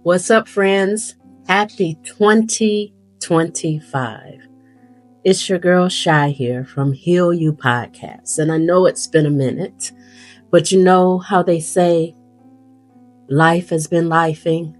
What's up, friends? Happy 2025. It's your girl Shy here from Heal You Podcast. And I know it's been a minute, but you know how they say life has been lifing?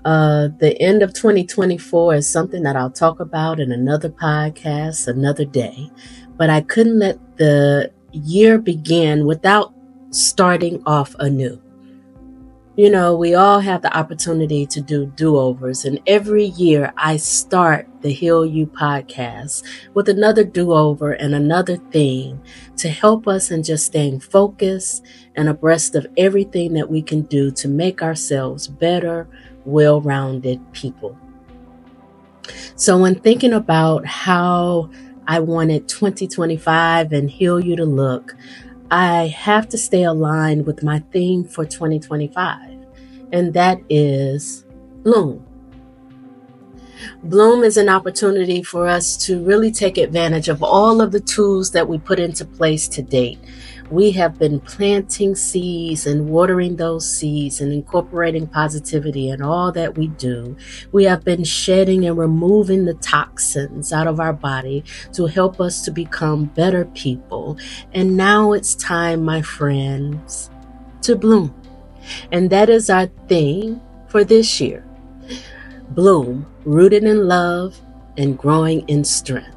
The end of 2024 is something that I'll talk about in another podcast, another day. But I couldn't let the year begin without starting off anew. You know, we all have the opportunity to do do-overs, and every year I start the Heal You podcast with another do-over and another theme to help us in just staying focused and abreast of everything that we can do to make ourselves better, well-rounded people. So when thinking about how I wanted 2025 and Heal You to look, I have to stay aligned with my theme for 2025, and that is bloom. Bloom is an opportunity for us to really take advantage of all of the tools that we put into place to date. We have been planting seeds and watering those seeds and incorporating positivity in all that we do. We have been shedding and removing the toxins out of our body to help us to become better people. And now it's time, my friends, to bloom. And that is our theme for this year. Bloom, rooted in love and growing in strength.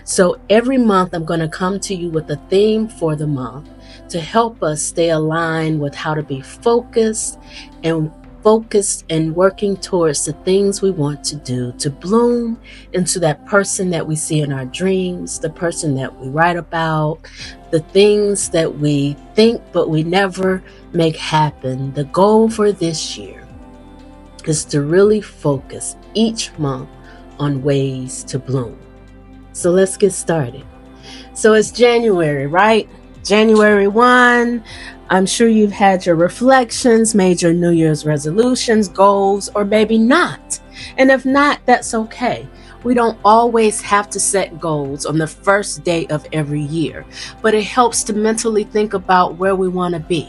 So every month I'm going to come to you with a theme for the month to help us stay aligned with how to be focused and working towards the things we want to do to bloom into that person that we see in our dreams, the person that we write about, the things that we think but we never make happen. The goal for this year is to really focus each month on ways to bloom. So let's get started. So it's January, right? January 1. I'm sure you've had your reflections, made your New Year's resolutions, goals, or maybe not. And if not, that's okay. We don't always have to set goals on the first day of every year, but it helps to mentally think about where we want to be.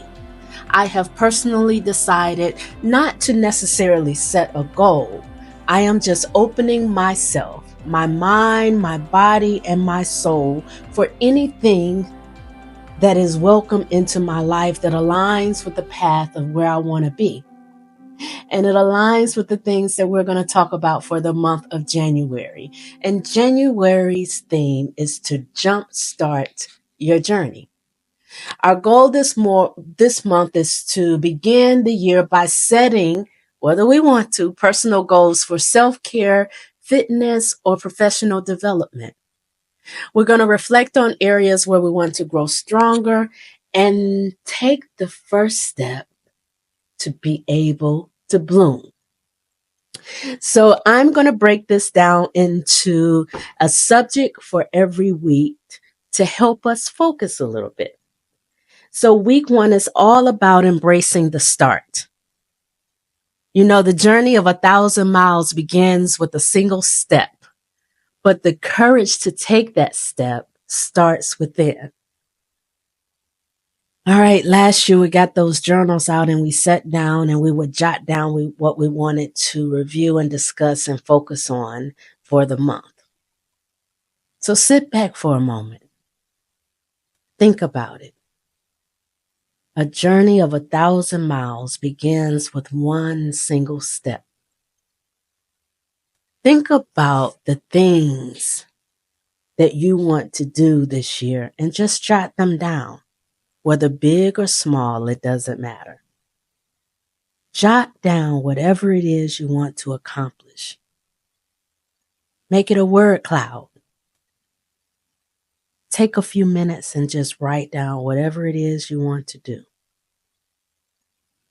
I have personally decided not to necessarily set a goal. I am just opening myself, my mind, my body, and my soul for anything that is welcome into my life that aligns with the path of where I want to be. And it aligns with the things that we're going to talk about for the month of January. And January's theme is to jumpstart your journey. Our goal this month is to begin the year by setting, whether we want to, personal goals for self-care, fitness, or professional development. We're going to reflect on areas where we want to grow stronger and take the first step to be able to bloom. So I'm going to break this down into a subject for every week to help us focus a little bit. So week 1 is all about embracing the start. You know, the journey of 1,000 miles begins with a single step, but the courage to take that step starts within. All right, last year we got those journals out and we sat down and we would jot down what we wanted to review and discuss and focus on for the month. So sit back for a moment. Think about it. A journey of 1,000 miles begins with one single step. Think about the things that you want to do this year and just jot them down. Whether big or small, it doesn't matter. Jot down whatever it is you want to accomplish. Make it a word cloud. Take a few minutes and just write down whatever it is you want to do.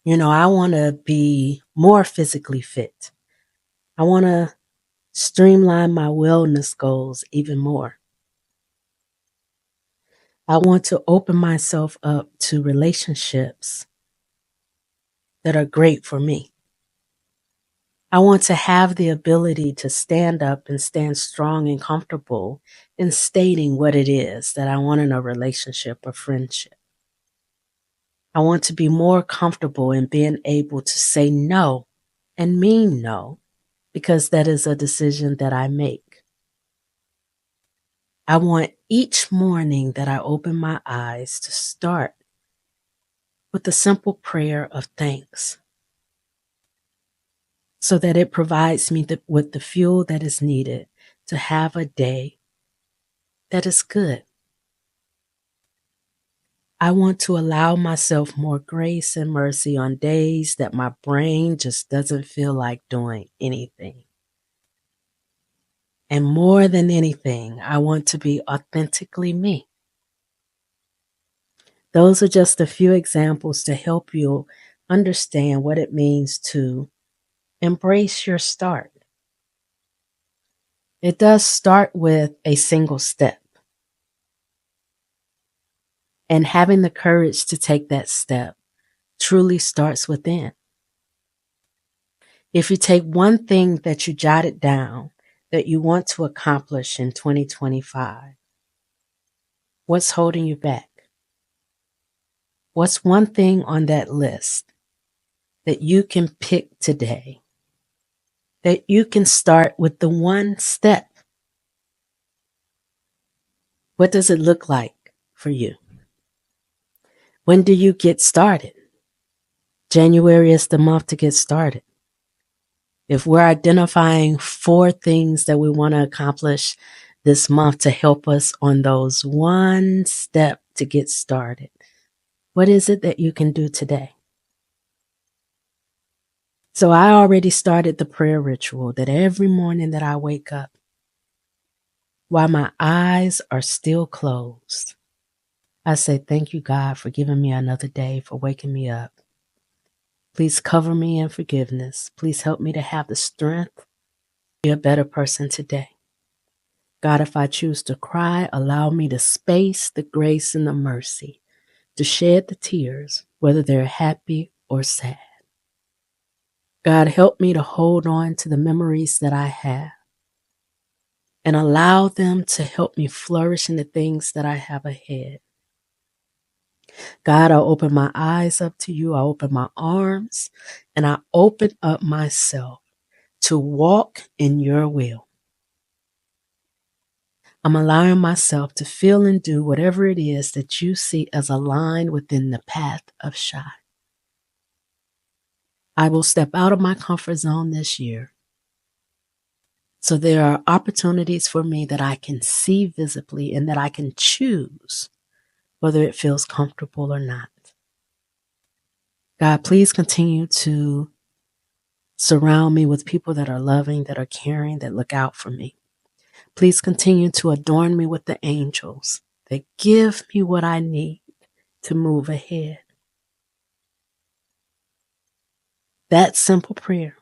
You know, I want to be more physically fit. I want to streamline my wellness goals even more. I want to open myself up to relationships that are great for me. I want to have the ability to stand up and stand strong and comfortable in stating what it is that I want in a relationship or friendship. I want to be more comfortable in being able to say no and mean no, because that is a decision that I make. I want each morning that I open my eyes to start with a simple prayer of thanks so that it provides me with the fuel that is needed to have a day that is good. I want to allow myself more grace and mercy on days that my brain just doesn't feel like doing anything. And more than anything, I want to be authentically me. Those are just a few examples to help you understand what it means to embrace your start. It does start with a single step, and having the courage to take that step truly starts within. If you take one thing that you jotted down that you want to accomplish in 2025, what's holding you back? What's one thing on that list that you can pick today, that you can start with the one step? What does it look like for you? When do you get started? January is the month to get started. If we're identifying 4 things that we want to accomplish this month to help us on those one step to get started, what is it that you can do today? So I already started the prayer ritual that every morning that I wake up, while my eyes are still closed, I say, thank you, God, for giving me another day, for waking me up. Please cover me in forgiveness. Please help me to have the strength to be a better person today. God, if I choose to cry, allow me the space, the grace, and the mercy to shed the tears, whether they're happy or sad. God, help me to hold on to the memories that I have and allow them to help me flourish in the things that I have ahead. God, I open my eyes up to you. I open my arms and I open up myself to walk in your will. I'm allowing myself to feel and do whatever it is that you see as a line within the path of shine. I will step out of my comfort zone this year. So there are opportunities for me that I can see visibly and that I can choose whether it feels comfortable or not. God, please continue to surround me with people that are loving, that are caring, that look out for me. Please continue to adorn me with the angels that give me what I need to move ahead. That simple prayer,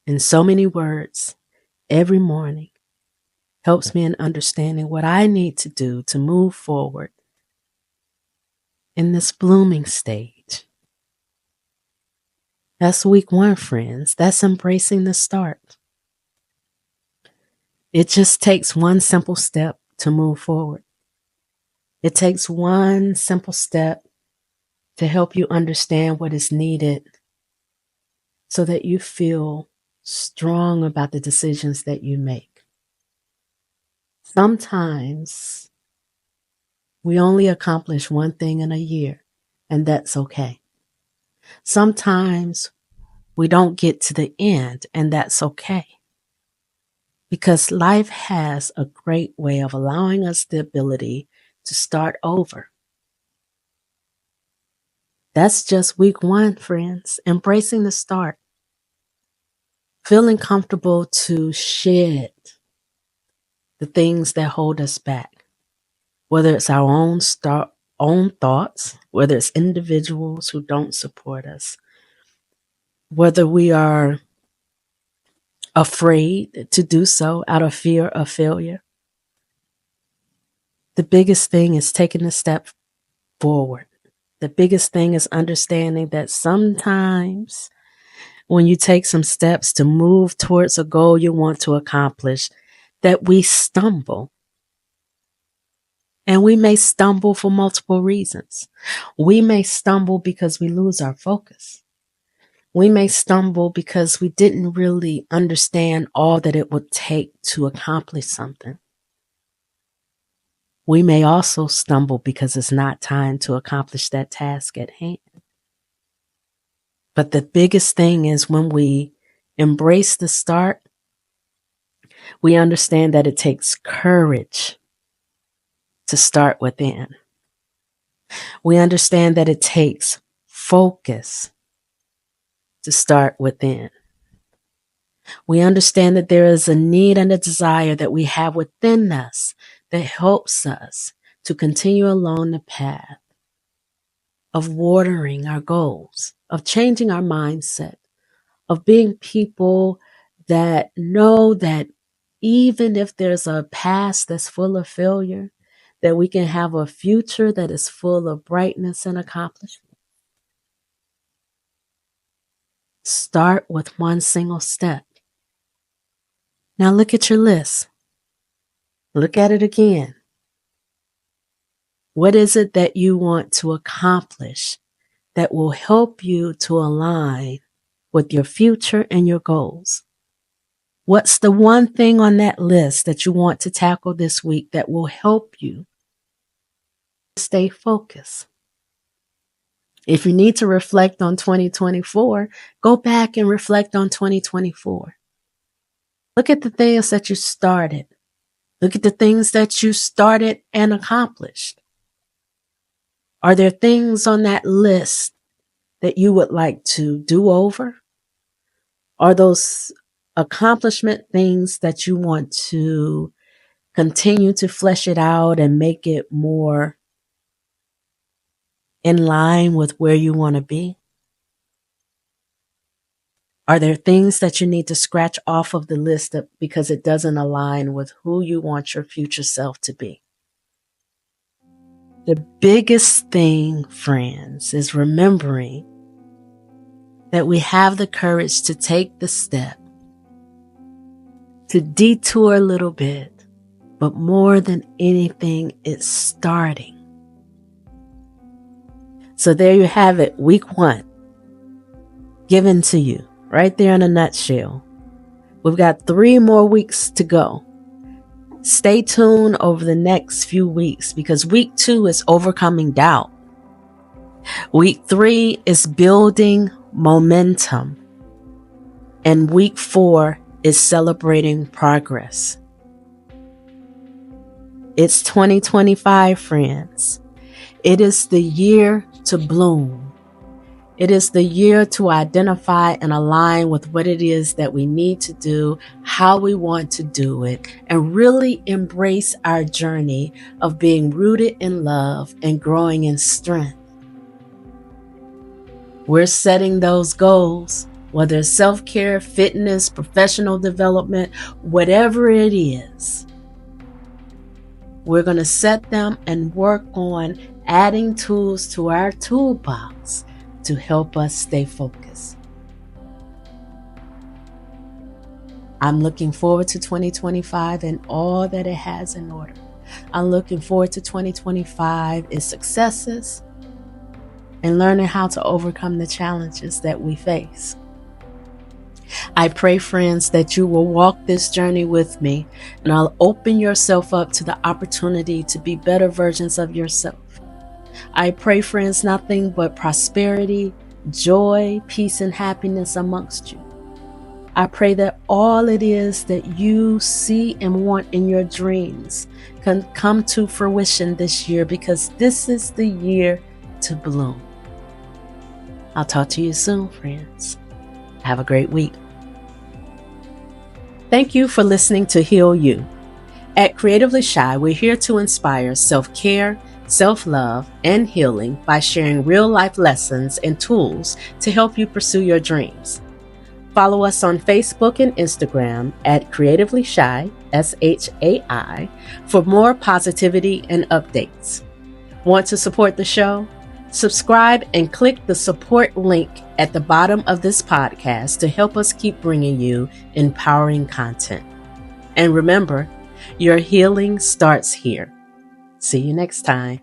in so many words, every morning, helps me in understanding what I need to do to move forward in this blooming stage. That's week 1, friends. That's embracing the start. It just takes one simple step to move forward. It takes one simple step to help you understand what is needed so that you feel strong about the decisions that you make. Sometimes we only accomplish one thing in a year, and that's okay. Sometimes we don't get to the end, and that's okay. Because life has a great way of allowing us the ability to start over. That's just week 1, friends. Embracing the start. Feeling comfortable to shed the things that hold us back. Whether it's our own thoughts, whether it's individuals who don't support us, whether we are afraid to do so out of fear of failure. The biggest thing is taking a step forward. The biggest thing is understanding that sometimes when you take some steps to move towards a goal you want to accomplish, that we stumble. And we may stumble for multiple reasons. We may stumble because we lose our focus. We may stumble because we didn't really understand all that it would take to accomplish something. We may also stumble because it's not time to accomplish that task at hand. But the biggest thing is when we embrace the start, we understand that it takes courage to start within. We understand that it takes focus to start within. We understand that there is a need and a desire that we have within us that helps us to continue along the path of watering our goals, of changing our mindset, of being people that know that even if there's a past that's full of failure, that we can have a future that is full of brightness and accomplishment. Start with one single step. Now look at your list. Look at it again. What is it that you want to accomplish that will help you to align with your future and your goals? What's the one thing on that list that you want to tackle this week that will help you stay focused? If you need to reflect on 2024, go back and reflect on 2024. Look at the things that you started. Look at the things that you started and accomplished. Are there things on that list that you would like to do over? Are those accomplishment things that you want to continue to flesh it out and make it more in line with where you want to be? Are there things that you need to scratch off of the list because it doesn't align with who you want your future self to be? The biggest thing, friends, is remembering that we have the courage to take the step, to detour a little bit, but more than anything, it's starting. So there you have it, week 1, given to you, right there in a nutshell. We've got 3 more weeks to go. Stay tuned over the next few weeks because week 2 is overcoming doubt. Week 3 is building momentum. And week 4 is celebrating progress. It's 2025, friends. It is the year to bloom. It is the year to identify and align with what it is that we need to do, how we want to do it, and really embrace our journey of being rooted in love and growing in strength. We're setting those goals, whether it's self-care, fitness, professional development, whatever it is. We're going to set them and work on adding tools to our toolbox to help us stay focused. I'm looking forward to 2025 and all that it has in order. I'm looking forward to 2025, its successes, and learning how to overcome the challenges that we face. I pray, friends, that you will walk this journey with me, and I'll open yourself up to the opportunity to be better versions of yourself. I pray, friends, nothing but prosperity, joy, peace, and happiness amongst you. I pray that all it is that you see and want in your dreams can come to fruition this year, because this is the year to bloom. I'll talk to you soon, friends. Have a great week. Thank you for listening to Heal You. At Creatively Shy, we're here to inspire self-care, self-love, and healing by sharing real-life lessons and tools to help you pursue your dreams. Follow us on Facebook and Instagram at Creatively Shy, SHAI, for more positivity and updates. Want to support the show? Subscribe and click the support link at the bottom of this podcast to help us keep bringing you empowering content. And remember, your healing starts here. See you next time.